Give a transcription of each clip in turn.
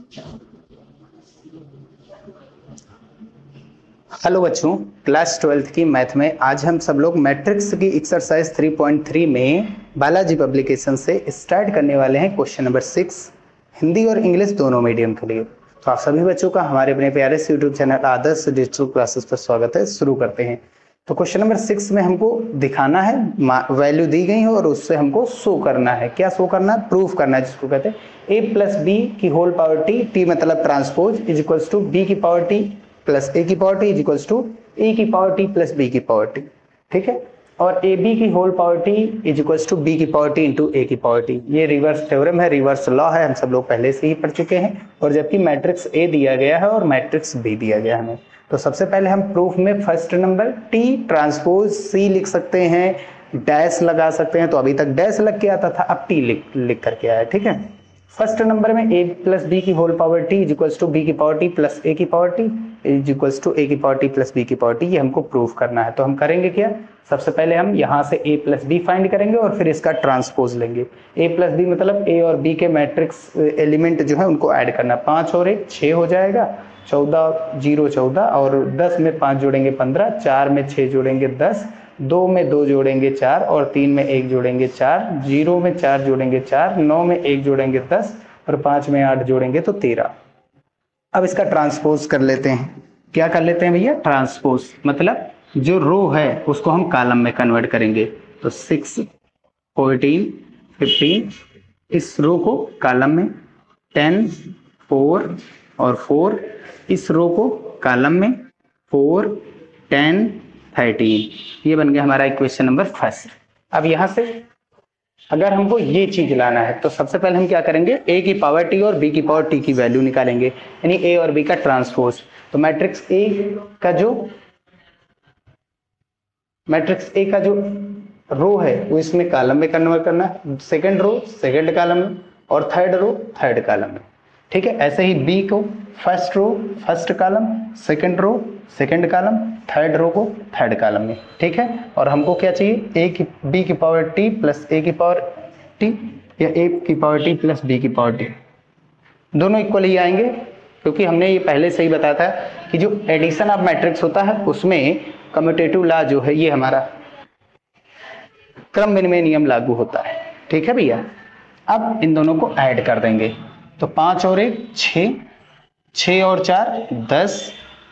Hello बच्चों, class 12th की math में आज हम सब लोग मैट्रिक्स की एक्सरसाइज 3.3 में बालाजी पब्लिकेशन से स्टार्ट करने वाले हैं क्वेश्चन नंबर 6 हिंदी और इंग्लिश दोनों मीडियम के लिए। तो आप सभी बच्चों का हमारे अपने प्यारे से यूट्यूब चैनल आदर्श डिजिटल क्लासेस पर स्वागत है। शुरू करते हैं। तो क्वेश्चन नंबर 6 में हमको दिखाना है, वैल्यू दी गई है और उससे हमको शो करना है। क्या शो करना है? प्रूफ करना है, जिसको कहते हैं a प्लस बी की होल पावर टी, टी मतलब transpose, is equals to B की पावर टी प्लस ए की power T is equals to A की पावर टी प्लस बी की पावर टी। ठीक है। और ए बी की whole power T is equals to B की पावर टी इंटू ए की पावर टी। ये रिवर्स थ्योरम है, रिवर्स लॉ है, हम सब लोग पहले से ही पढ़ चुके हैं। और जबकि मैट्रिक्स ए दिया गया है और मैट्रिक्स बी दिया गया है हमें, तो सबसे पहले हम प्रूफ में फर्स्ट नंबर टी ट्रांसपोज सी लिख सकते हैं, डैश लगा सकते हैं। तो अभी तक डैश लग के आता था, अब टी लिख करके आया। ठीक है। फर्स्ट नंबर में a प्लस बी की whole power T is equals to B की पावर टी प्लस ए की power T is equals to A की पावर टी प्लस बी की पावर टी। ये हमको प्रूफ करना है। तो हम करेंगे क्या? सबसे पहले हम यहाँ से a प्लस बी फाइंड करेंगे और फिर इसका ट्रांसपोज लेंगे। a प्लस बी मतलब a और b के मैट्रिक्स एलिमेंट जो है उनको ऐड करना। 5 और 1 6 हो जाएगा, 14 0 14 और 10 में 5 जोड़ेंगे 15, 4 में 6 जोड़ेंगे 10, 2 में 2 जोड़ेंगे 4 और 3 में 1 जोड़ेंगे 4, 0 में 4 जोड़ेंगे 4, 9 में 1 जोड़ेंगे 10 और 5 में 8 जोड़ेंगे तो 13। अब इसका ट्रांसपोज कर लेते हैं। क्या कर लेते हैं भैया? ट्रांसपोज मतलब जो रो है उसको हम कॉलम में कन्वर्ट करेंगे। तो 6 14 15 इस रो को कॉलम में, 10 4 और 4 इस रो को कॉलम में, 4 10 13। ये बन गया हमारा इक्वेशन नंबर फर्स्ट। अब यहां से अगर हमको ये चीज लाना है तो सबसे पहले हम क्या करेंगे? a की पावर t और b की पावर t की वैल्यू निकालेंगे, यानी a और b का ट्रांसपोज। तो मैट्रिक्स a का जो रो है वो इसमें कॉलम में कन्वर्ट करना है, सेकंड रो सेकंड कॉलम में और थर्ड रो थर्ड कॉलम में। ठीक है। ऐसे ही b को first row first column, second row second column, third row को थर्ड कॉलम में। ठीक है। और हमको क्या चाहिए? b की पावर t प्लस a की पावर t या a की पावर t प्लस b की पावर t, दोनों इक्वल ही आएंगे, क्योंकि हमने ये पहले से ही बताया था कि जो एडिशन ऑफ मैट्रिक्स होता है उसमें कम्यूटेटिव लॉ जो है ये हमारा क्रम विनिमय नियम लागू होता है। ठीक है भैया। अब इन दोनों को ऐड कर देंगे। तो 5 और 1 6, 6 और 4 10,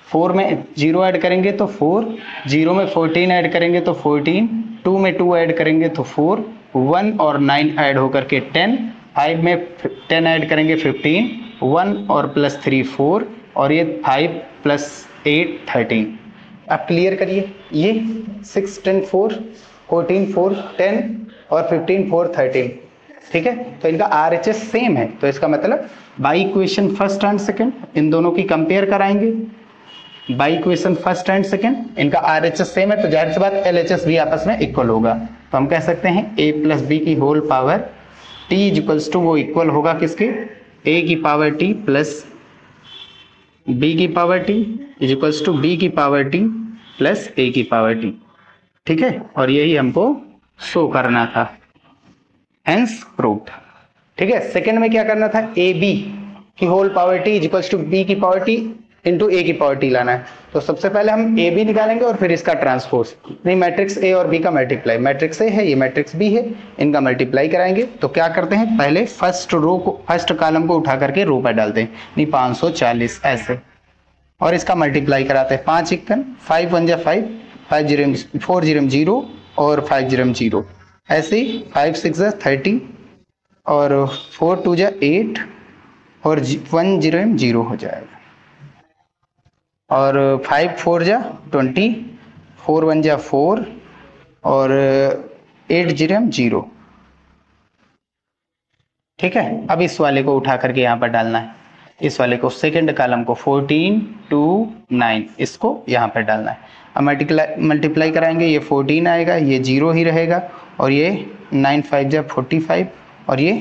4 में 0 ऐड करेंगे तो 4, 0 में 14 ऐड करेंगे तो 14, 2 में 2 ऐड करेंगे तो 4, 1 और 9 ऐड होकर के 10, 5 में 10 ऐड करेंगे 15, 1 और प्लस 3 4 और ये 5 प्लस 8 13। अब क्लियर करिए। ये 6 10 4 14 4 10 और 15 4 13। ठीक है। तो इनका RHS सेम है, तो इसका मतलब by equation first and second in दोनों की कंपेयर कराएंगे। By equation first and second इनका RHS सेम है, तो जाहिर सी बात LHS भी आपस में इक्वल होगा। तो हम कह सकते हैं a प्लस बी की whole power t is equals to, वो इक्वल होगा किसके? a की पावर t प्लस b की power t is equals to b की पावर t प्लस a की पावर t। ठीक है। और यही हमको शो करना था, हेंस प्रूव्ड। ठीक है। सेकंड में क्या करना था? ए बी की whole power T is equals to B की पावर टी इंटू ए की पावर टी लाना है। तो सबसे पहले हम ए बी निकालेंगे और फिर इसका ट्रांसपोज, नहीं मैट्रिक्स ए और बी का मल्टीप्लाई, मैट्रिक्स ए है ये मैट्रिक्स बी है, इनका मल्टीप्लाई कराएंगे। तो क्या करते हैं? पहले फर्स्ट रो को फर्स्ट कॉलम को उठा करके रो पर डालते हैं, नहीं 540 ऐसे, और इसका मल्टीप्लाई कराते हैं। 5 1 5 1 जा 5, 5 0 4 0 0 और 5 0 0, ऐसे ही 5 6 जा 30 और 4 2 जा 8 और 1 0 0 हो जाएगा, और 5 4 जा 20, 4 1 जा 4 और 8 0 0। ठीक है। अब इस वाले को उठा करके यहाँ पर डालना है, इस वाले को सेकंड कॉलम को 14 2 9 इसको यहाँ पर डालना है। अब मल्टीप्लाई कराएंगे, ये 14 आएगा, ये 0 ही रहेगा, और ये 9 5 जा 45 और ये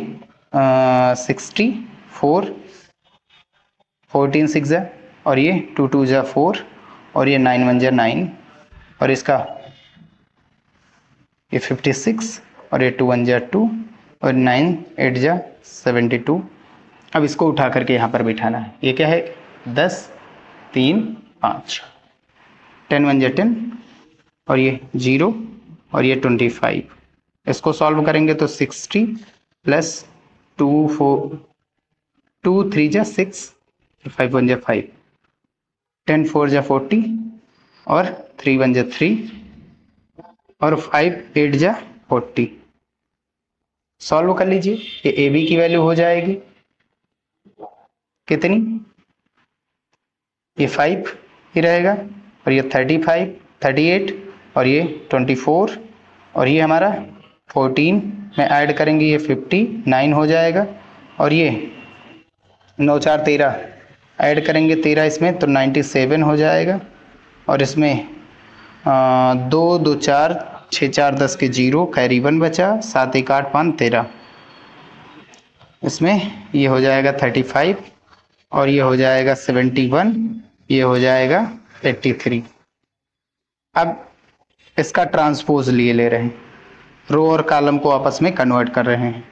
64, 14 6 जा और ये 2 2 जा 4 और ये 9 1 जा 9 और इसका ये 56 और ये 2 1 जा 2 और 9 8 जा 72 अब इसको उठा करके यहाँ पर बिठाना है। ये क्या है 10 3 5, 10 1 जा 10 और ये 0 और ये 25। इसको सॉल्व करेंगे तो 60 प्लस 2 4 2 3 जा 6, 5 1 जा 5, 10 4 जा 40 और 3 1 जा 3 और 5 8 जा 40। सॉल्व कर लीजिए। ये ए बी की वैल्यू हो जाएगी कितनी, ये 5 ही रहेगा और ये 35 38 और ये 24 और ये हमारा 14 में ऐड करेंगे ये 59 हो जाएगा और ये 9 4 13 ऐड करेंगे 13 इसमें तो 97 हो जाएगा और इसमें 2 2 4 6 4 10 के 0 कैरी 1 बचा, 7 1 8 5 13, इसमें ये हो जाएगा 35 और ये हो जाएगा 71, ये हो जाएगा 83। अब इसका ट्रांसपोज लिए ले रहे हैं, रो और कॉलम को आपस में कन्वर्ट कर रहे हैं।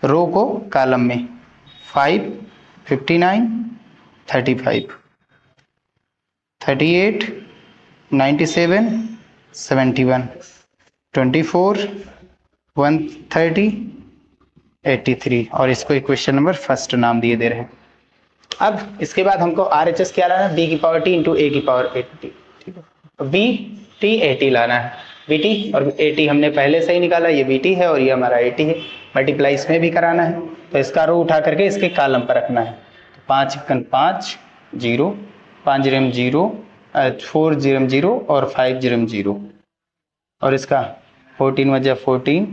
रो को कॉलम में 5 59 35 38 97 71 24 130 83 और इसको इक्वेशन नंबर फर्स्ट नाम दिए दे रहे हैं। अब इसके बाद हमको RHS क्या लाना है, b की पावर t इंटू a की पावर 80, ठीक है। b t a t लाना है, bt और a t हमने पहले से ही निकाला, ये bt है और ये हमारा a t है। मल्टीप्लाई इसमें भी कराना है तो इसका रो उठा करके इसके कॉलम पर रखना है। तो 5 1 5 0 5 0 0 4 0 0 और 5 0 0 और इसका 14 वजह 14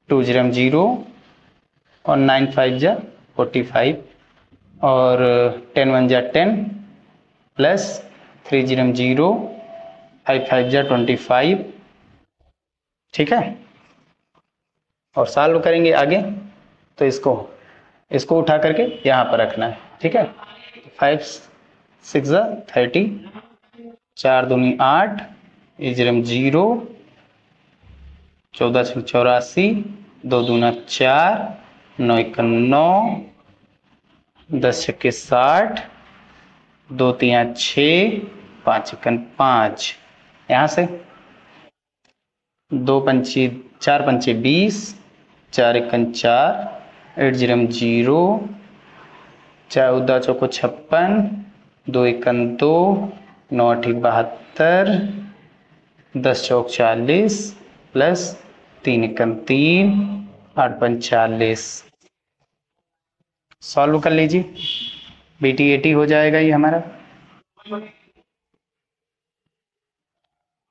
2 0 0 और 9 5 जा 45 और 10 1 जा 10 प्लस 3 0 0 5 5 जा 25, ठीक है। और सॉल्व करेंगे आगे तो इसको उठा करके यहाँ पर रखना है, ठीक है। 5 6 जा 30, 4 दूनी 8, 0 0, 14 84, 2 दूना 4, 9 1 9, 10 छक्के 60, 2 3 6, 5 1 5, यहाँ से 2 पंची 4 पंचे 20, 4 1 4, 8 0 0, 14 चौको 56, 2 1 2, 9 8 72, 10 चौक 40 प्लस 3 1 3, 8 5 40। सॉल्व कर लीजिए, BT 80 हो जाएगा ये हमारा,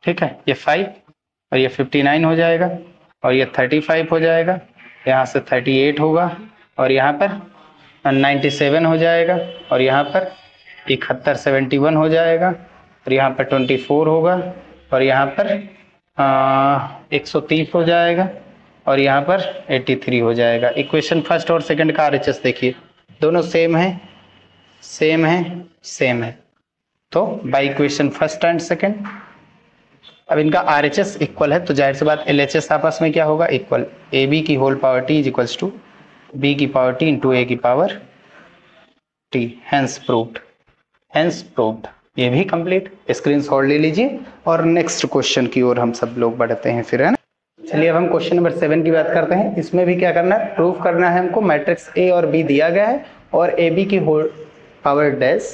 ठीक है। ये 5 और ये 59 हो जाएगा और ये 35 हो जाएगा, यहाँ से 38 होगा और यहाँ पर 97 हो जाएगा और यहाँ पर 71 71 हो जाएगा और यहाँ पर 24 होगा और यहाँ पर 130 हो जाएगा और यहाँ पर 83 हो जाएगा। इक्वेशन फर्स्ट और सेकंड का RHS देखिए, दोनों सेम है सेम है सेम है, तो by equation first and second. अब इनका RHS इक्वल है तो जाहिर सी बात LHS आपस में क्या होगा, इक्वल। AB की whole power t is equals to B की पावर t इंटू A की power t, hence proved, hence proved. ये भी कंप्लीट, स्क्रीनशॉट ले लीजिए और नेक्स्ट क्वेश्चन की ओर हम सब लोग बढ़ते हैं फिर, है ना। चलिए अब हम क्वेश्चन नंबर 7 की बात करते हैं। इसमें भी क्या करना है, प्रूफ करना है हमको। मैट्रिक्स A और B दिया गया है और AB की whole power dash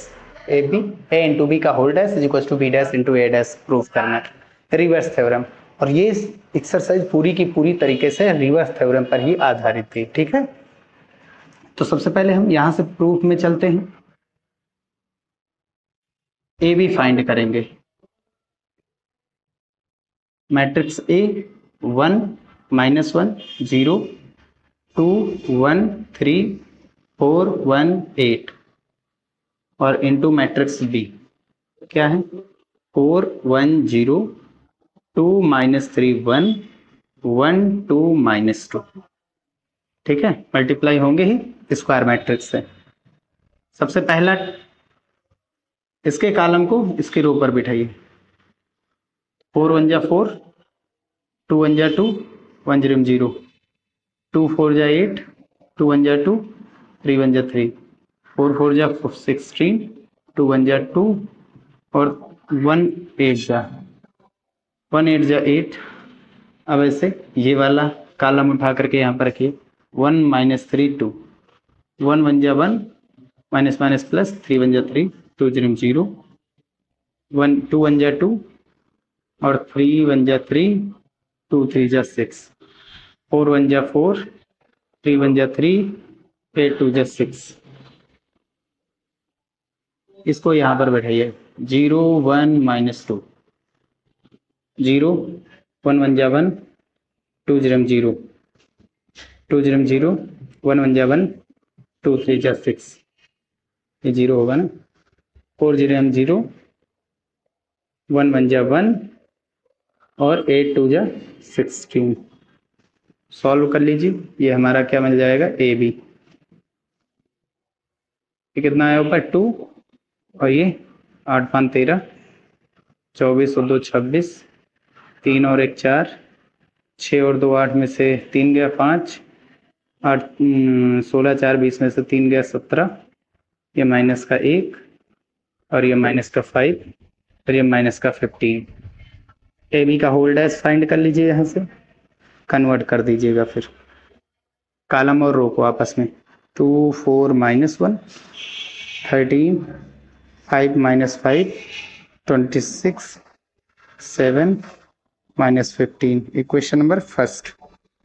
AB A into B का whole dash is equal to B dash into A dash proof करना है, रिवर्स थ्योरम। और ये एक्सरसाइज पूरी की पूरी तरीके से रिवर्स थ्योरम पर ही आधारित थी, ठीक है। तो सबसे पहले हम यहां से प्रूफ में चलते हैं, AB फाइंड करेंगे। मैट्रिक्स A 1 -1 0 2 1 3 4 1 8 और इनटू मैट्रिक्स B क्या है 4 1 0 2 -3 1 1 2 -2, ठीक है। मल्टीप्लाई होंगे ही स्क्वायर मैट्रिक्स से। सबसे पहला इसके कॉलम को इसके रो पर बिठाइए, 4 1 जा 4, 2 1 जा 2, 1 0 0, 2 4 जा 8, 2 1 जा 2, 3 1 जा 3, 4 4 जा 16, 2 1 जा 2 और 1 8 जा 8। अब ऐसे ये वाला कॉलम उठा करके यहाँ पर रखिए, 1 -3 2, 1 1 जा 1, माइनस माइनस प्लस, 3 1 जा 3, 2 0 0, 1 2 1 जा 2 और 3 1 जा 3, 2 3 जा 6, 4 1 जा 4, 3 1 जा 3, 8 2 जा 6। इसको यहाँ पर बैठाइए, 0 1 -2, 0 1 1 जा 1, 2 0 0, 2 0 0, 1 1 जा 1, 2 3 जा 6, ये 0 होगा ना, 4 0 0, 1 1 जा 1 और 8 2 जा 16। सॉल्व कर लीजिए, ये हमारा क्या मिल जाएगा, ए बी। ये कितना आया ऊपर 2 और ये 8 5 13, 24 और 2 26, 3 और 1 4, 6 और 2 8 में से 3 गया 5, 8 16 4 20 में से 3 गया 17, ये माइनस का 1 और ये माइनस का 5 और ये माइनस का 15। ए बी का होल डैश फाइंड कर लीजिए, यहाँ से कन्वर्ट कर दीजिएगा फिर कॉलम और रो को आपस में। 2 4 -1, 13, 5 -5, 26, 7 -15। इक्वेशन नंबर फर्स्ट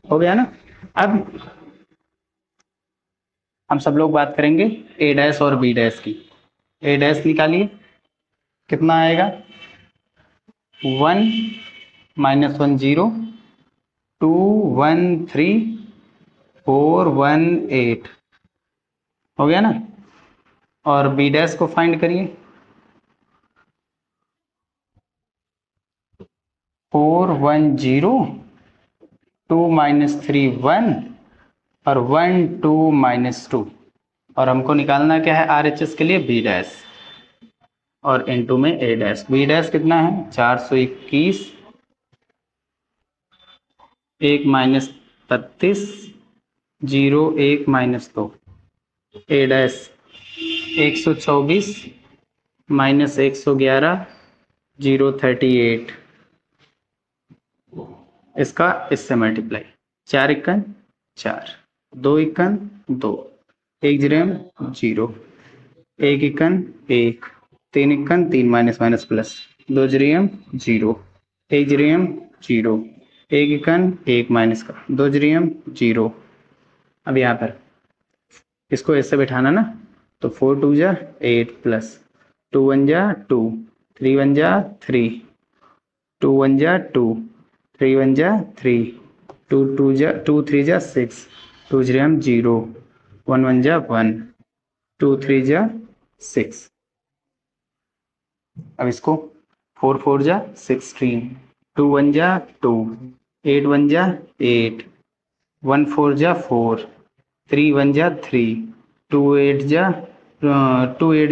हो गया ना। अब हम सब लोग बात करेंगे ए डैश और बी डैश की। ए डैश निकालिए, कितना आएगा, 1 -1 0, 2 1 3, 4 1 8 हो गया ना। और बी डैश को फाइंड करिए, 4 1 0, 2 -3 1 और 1 2 -2। और हमको निकालना क्या है RHS के लिए, बी डैश और इनटू में ए डैश। बी डैश कितना है, 421, 1 -32, 0 1 -2। ए डैश 124 -111, 0 38। इसका इससे multiply, 4 1 4, 2 1 2, 1 0 0, 1 1 1, 3 1 3 minus minus plus, 2 0 0, 1 0 0, 1 1 1 minus का, 2 0 0। अब यहाँ पर इसको ऐसे बैठाना ना, तो 4 2 जा 8 प्लस 2 1 जा 2, 3 1 जा 3, 2 1 जा 2, 3 1 जा 3, 2 2 जा 2 3 जा 6, 2 0 0, 1 1 जा 1, 2 3 जा 6। अब इसको 4 4 जा 16, 2 1 जा 2, 8 1 जा 8, 1 4 जा 4, 3 1 जा 3, 2 8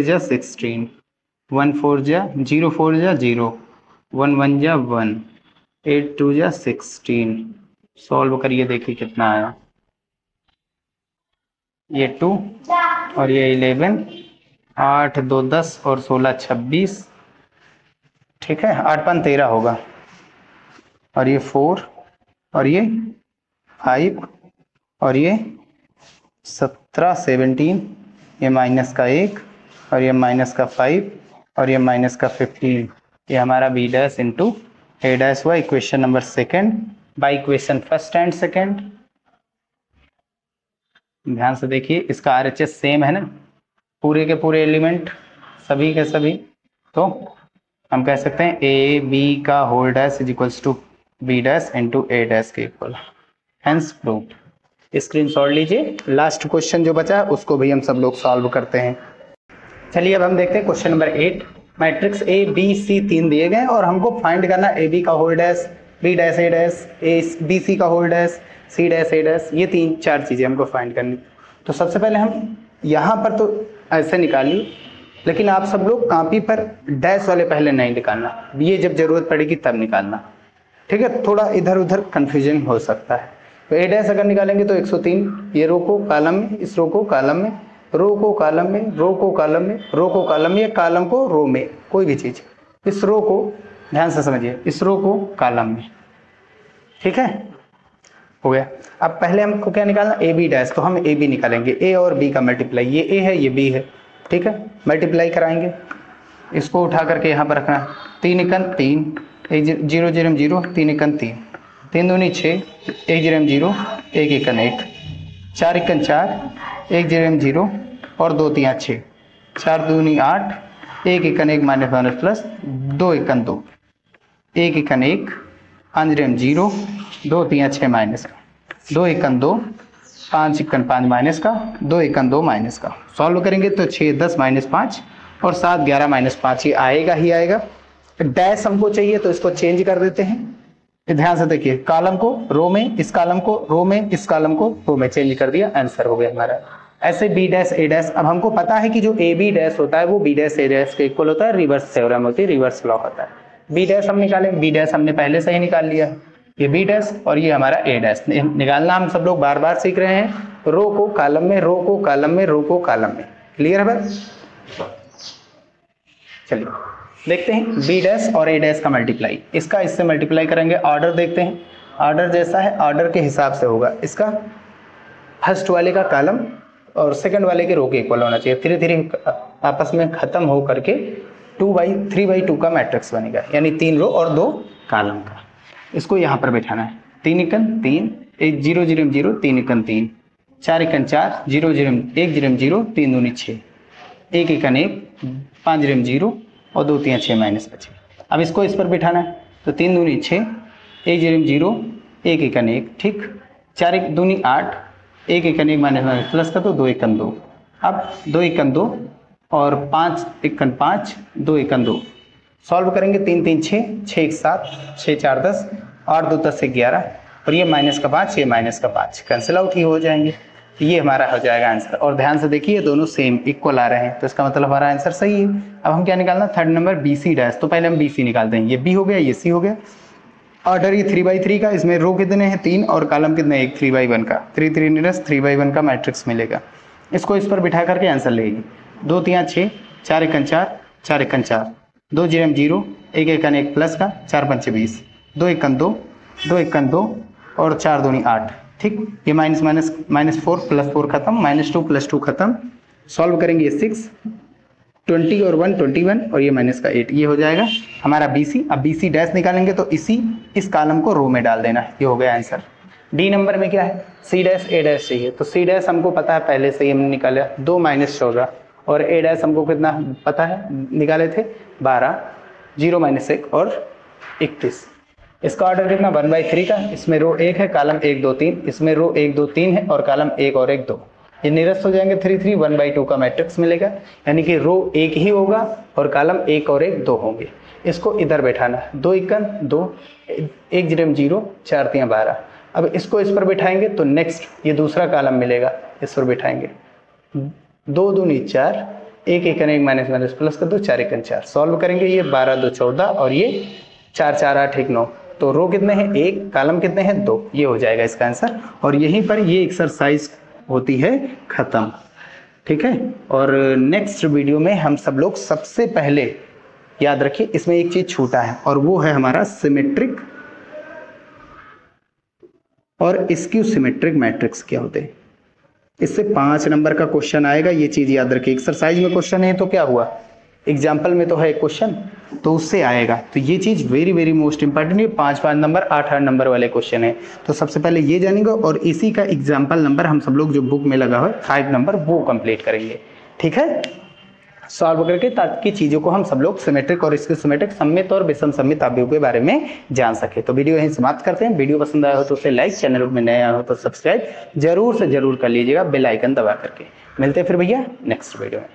जा 16, 1 4 जा 0 4 जा 0, 1 1 जा 1, 8 2 जा 16। सॉल्व करिए, देखिए कितना आया, ये 2 और ये 11, 8 2 10 और 16 26, ठीक है, 8 5 13 होगा। और ये 4 और ये 5 और ये 17 17, ये माइनस का 1 और ये माइनस का 5 और ये माइनस का 15। ये हमारा B dash into A dash हुआ equation number second by equation first and second. ध्यान से देखिए, इसका RHS सेम है ना, पूरे के पूरे एलिमेंट सभी के सभी, तो हम कह सकते हैं ए बी का whole dash is equals to B dash into A dash के इक्वल, हेंस प्रूव्ड। स्क्रीनशॉट लीजिए। लास्ट क्वेश्चन जो बचा उसको भी हम सब लोग सॉल्व करते हैं। चलिए अब हम देखते हैं question number 8। Matrix A B C 3 दिए गए और हमको फाइंड करना ए बी का whole dash, B dash A dash, A B C का whole dash, C dash A dash, ये 3-4 चीज़ें हमको फाइंड करनी। तो सबसे पहले हम यहाँ पर तो ऐसे निकाली, लेकिन आप सब लोग कॉपी पर डैश वाले पहले नहीं निकालना, ये जब जरूरत पड़ेगी तब निकालना, ठीक है। थोड़ा इधर उधर कन्फ्यूजन हो सकता है, तो ए डैश अगर निकालेंगे तो 103, ये रो को कॉलम में, इस रो को कॉलम में, रो को कॉलम में, रो को कॉलम में, रो को कॉलम में, कॉलम को रो में, कोई भी चीज, इस रो को ध्यान से समझिए, इस रो को कॉलम में, ठीक है, हो गया। अब पहले हमको क्या निकालना, ए बी डैश, तो हम ए बी निकालेंगे, ए और बी का मल्टीप्लाई, ये ए है ये बी है, ठीक है, मल्टीप्लाई कराएंगे, इसको उठा करके यहाँ पर रखना, 3 एकन 3, 0 0 0, 3 एकन 3, 3 दूनी 6, 1 0 0, 1 एकन 1, 4 एकन 4, 1 0 0 और 2 3 6, 4 दूनी 8, 1 एकन 1 माइनस माइनस प्लस, 2 एकन 2, 1 एकन 1, 5 0 2 3 6 माइनस का, 2 एकन 2, 5 एकन 5 माइनस का, 2 एकन 2 माइनस का, सॉल्व करेंगे तो 6 10 माइनस 5 और 7 11 माइनस 5, ये आएगा ही आएगा। डैश हमको चाहिए तो इसको चेंज कर देते हैं, ध्यान से देखिए, कॉलम को रो में, इस कॉलम को रो में, इस कॉलम को रो में चेंज कर दिया, आंसर हो गया हमारा। ऐसे बी डैश ए डैश, अब हमको पता है कि जो ए बी डैश होता है वो बी डैश ए डैश के इक्वल होता है, रिवर्स थ्योरम होती है, रिवर्स लॉ होता है। बी डैश हम निकालें, बी डैश हमने पहले से ही निकाल लिया, ये बी डैश और ये हमारा ए डैश निकालना हम सब लोग बार बार सीख रहे हैं, रो को कॉलम में, रो को कॉलम में, रो को कॉलम में, क्लियर है बस। चलिए देखते हैं बी डैश और ए डैश का मल्टीप्लाई, इसका इससे मल्टीप्लाई करेंगे, ऑर्डर देखते हैं, ऑर्डर जैसा है ऑर्डर के हिसाब से होगा, इसका फर्स्ट वाले का कॉलम और सेकंड वाले के रो के इक्वल होना चाहिए, धीरे धीरे आपस में खत्म हो करके 3/2 का मैट्रिक्स बनेगा, यानी 3 रो और 2 कॉलम का। इसको यहाँ पर बैठाना है, 3 एकन 3, 1 0 0 0, 3 एकन 3, 4 एकन 4, 0 0 1 0 0, 3 दूनी 6, 1 एकन 1, 5 0 0 और 2 3 6 माइनस 5। अब इसको इस पर बैठाना है, तो 3 दूनी 6, 1 0 0, 1 एकन 1, ठीक, 4 1 दूनी 8, 1 एकन 1 माइनस माइनस प्लस का, तो 2 एकन 2, अब 2 एकन 2 और 5 एकन 5, 2 एकन 2, सॉल्व करेंगे, 3 3 6, 6 1 7, 6 4 10 और 2 10 11 और ये माइनस का 5, ये माइनस का 5, कैंसिल आउट ही हो जाएंगे, ये हमारा हो जाएगा आंसर। और ध्यान से देखिए दोनों सेम इक्वल आ रहे हैं, तो इसका मतलब हमारा आंसर सही है। अब हम क्या निकालना, third number B C dash, तो पहले हम बी सी निकालते हैं, ये बी हो गया, ये सी हो गया, ऑर्डर ये 3/3 का, इसमें रो कितने हैं 3 और कॉलम कितने, 1 3/1 का, 3 3 निरस 3/1 का मैट्रिक्स मिलेगा, इसको इस पर बिठा करके आंसर लेगी, 2 3 6, 4 एकन 4, 4 एकन 4, 2 0 0, 1 एकन 1 प्लस का, 4 5 20, 2 एकन 2, 2 एकन 2 और 4 दूनी 8, ठीक, ये माइनस माइनस माइनस 4 प्लस 4 खत्म, -2 + 2 खत्म, सॉल्व करेंगे 6 20 और 1 21 और ये माइनस का 8, ये हो जाएगा हमारा बी सी। अब बी सी डैश निकालेंगे तो इस कॉलम को रो में डाल देना है, ये हो गया आंसर। डी नंबर में क्या है, सी डैश ए डैश चाहिए, तो सी डैश हमको पता है पहले से ही हमने निकाला 2 - 14 और ए डैश हमको कितना पता है, निकाले थे 12, 0 - 1 और 31। इसका ऑर्डर कितना 1/3 का, इसमें रो 1 है, कॉलम 1 2 3, इसमें रो 1 2 3 है और कॉलम 1 और 1 2, ये निरस्त हो जाएंगे 3 3, 1/2 का मैट्रिक्स मिलेगा, यानी कि रो 1 ही होगा और कॉलम 1 और 1 2 होंगे। इसको इधर बैठाना, 2 एकन 2, 1 0 0, 4 3 12। अब इसको इस पर बैठाएंगे तो नेक्स्ट ये दूसरा कॉलम मिलेगा, इस पर बैठाएंगे, 2 दूनी 4, 1 एकन 1 माइनस माइनस प्लस का 2, 4 एकन 4, सॉल्व करेंगे, ये 12 2 14 और ये 4 4 8 1 9, तो रो कितने हैं 1, कॉलम कितने हैं 2, ये हो जाएगा इसका आंसर। और यहीं पर ये एक्सरसाइज होती है खत्म, ठीक है। और नेक्स्ट वीडियो में हम सब लोग सबसे पहले याद रखिए, इसमें एक चीज छूटा है और वो है हमारा सिमेट्रिक और स्क्यू सिमेट्रिक मैट्रिक्स क्या होते हैं। इससे 5 नंबर का क्वेश्चन आएगा, ये चीज याद रखिए। एक्सरसाइज में क्वेश्चन है तो क्या हुआ, एग्जाम्पल में तो है क्वेश्चन, तो उससे आएगा, तो ये चीज वेरी वेरी मोस्ट इंपॉर्टेंट है। 5 नंबर 8 नंबर वाले क्वेश्चन है, तो सबसे पहले ये जानेंगे और इसी का एग्जाम्पल नंबर हम सब लोग जो बुक में लगा हुआ है 5 नंबर वो कंप्लीट करेंगे, ठीक है, सॉल्व करके, ताकि चीजों को हम सब लोग सिमेट्रिक और इसके सिमेट्रिक सममित और विषम सममित अवयवों के बारे में जान सके। तो वीडियो यहीं समाप्त करते हैं। वीडियो पसंद आया हो तो उसे लाइक, चैनल में नया आया हो तो सब्सक्राइब जरूर से जरूर कर लीजिएगा बेल आइकन दबा करके। मिलते हैं फिर भैया नेक्स्ट वीडियो में।